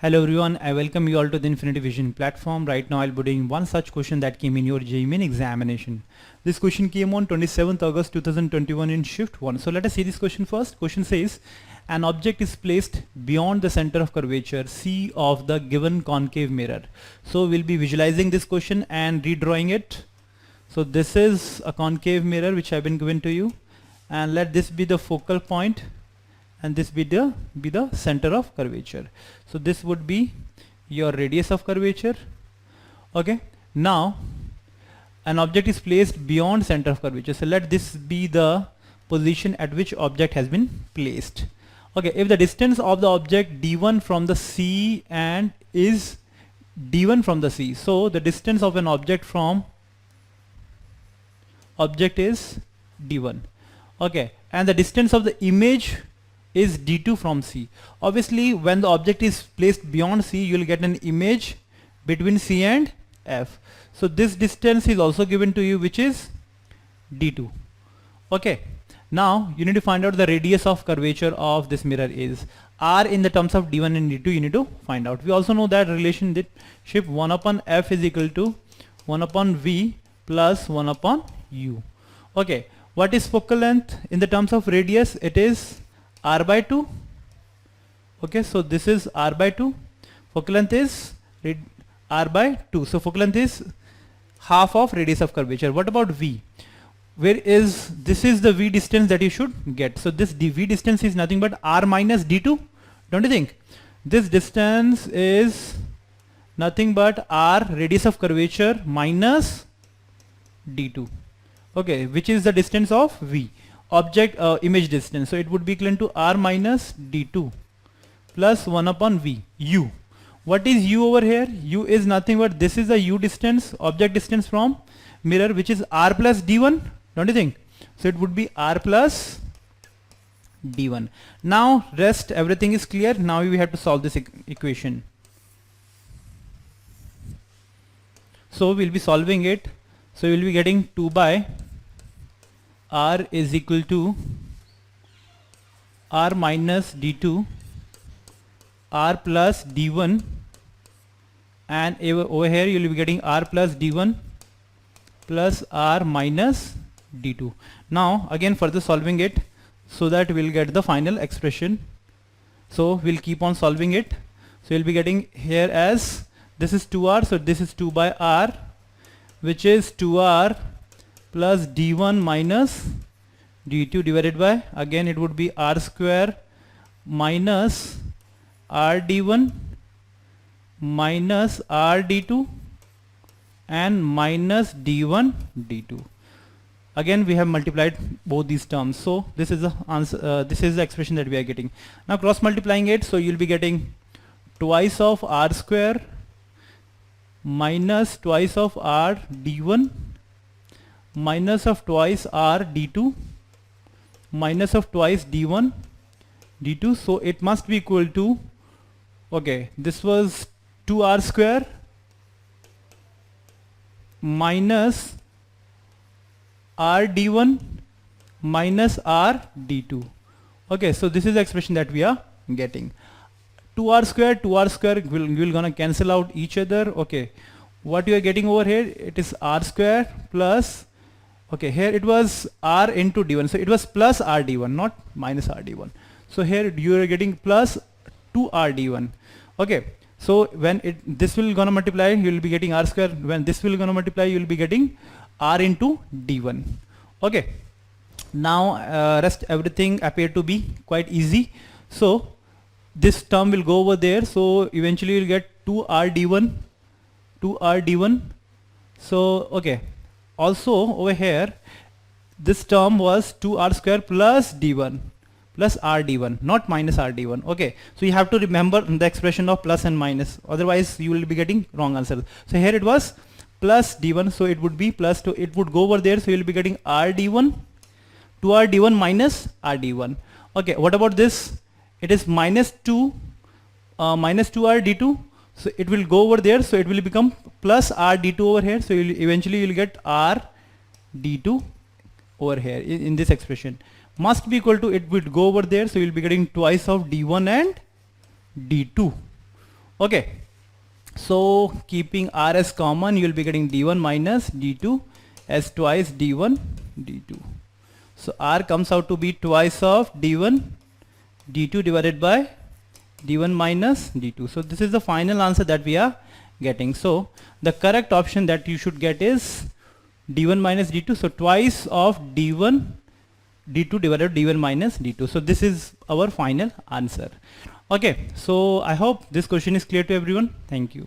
Hello everyone, I welcome you all to the Infinity Vision platform. Right now I'll be doing one such question that came in your JEE Main examination. This question came on 27th August 2021 in shift 1. So let us see this question first. Question says, an object is placed beyond the center of curvature C of the given concave mirror. So we'll be visualizing this question and redrawing it. So this is a concave mirror which I've been given to you, and let this be the focal point and this be the center of curvature. So this would be your radius of curvature. Okay, now an object is placed beyond center of curvature, so let this be the position at which object has been placed. Okay, if the distance of the object d1 from the C and is d1 from the C, so the distance of an object from object is d1. Okay, and the distance of the image is d2 from C. Obviously when the object is placed beyond C, you will get an image between C and F. So this distance is also given to you, which is d2. Okay, now you need to find out the radius of curvature of this mirror is R in the terms of d1 and d2. You need to find out. We also know that relationship 1 upon F is equal to 1 upon V plus 1 upon U. Okay, what is focal length in the terms of radius? It is R by 2. Okay, so this is R by 2. Focal length is R by 2. So focal length is half of radius of curvature. What about V? Where is this is the V distance that you should get. So this V distance is nothing but R minus D2. Don't you think? This distance is nothing but R radius of curvature minus D2. Okay, which is the distance of V. Object image distance, so it would be equivalent to R minus D2 plus 1 upon V. U, what is U over here? U is nothing but this is the U distance, object distance from mirror, which is R plus D1, don't you think? So it would be R plus D1. Now rest everything is clear. Now we have to solve this equation. So we'll be solving it. So we'll be getting 2 by R is equal to R minus D2 R plus D1, and over here you will be getting R plus D1 plus R minus D2. Now again further solving it so that we'll get the final expression. So we'll keep on solving it. So you'll be getting here as this is 2R, so this is 2 by R, which is 2R plus D1 minus D2 divided by, again it would be R square minus R D1 minus R D2 and minus D1 D2. Again we have multiplied both these terms, so this is the answer. This is the expression that we are getting. Now cross multiplying it, so you'll be getting twice of R square minus twice of R D1 minus of twice R D2 minus of twice D1 D2. So it must be equal to, okay, this was 2R square minus R D1 minus R D2. Okay, so this is the expression that we are getting. 2R square will gonna cancel out each other. Okay, what you are getting over here, it is R square plus, okay, here it was R into D1, so it was plus R D1, not minus R D1. So here you are getting plus 2R D1. Okay, so when this will gonna multiply, you will be getting R square. When this will gonna multiply, you will be getting R into D1. Okay, now rest everything appear to be quite easy. So this term will go over there, so eventually you'll get 2R D1. So okay, also over here this term was 2R square plus D1 plus R D1, not minus R D1. Okay, so you have to remember the expression of plus and minus, otherwise you will be getting wrong answers. So here it was plus D1, so it would be plus 2, it would go over there, so you will be getting R D1, 2R D1 minus R D1. Okay, what about this? It is minus 2 minus 2R D2, so it will go over there, so it will become plus R D2 over here, so eventually you will get R D2 over here in this expression. Must be equal to, it would go over there, so you will be getting twice of D1 and D2. Okay, so keeping r as common, you will be getting d1 minus d2 as twice d1 d2. So r comes out to be twice of d1 d2 divided by d1 minus d2. So this is the final answer that we are getting. So the correct option that you should get is d1 minus d2. So twice of d1 d2 divided by d1 minus d2. So this is our final answer. Okay, so I hope this question is clear to everyone. Thank you.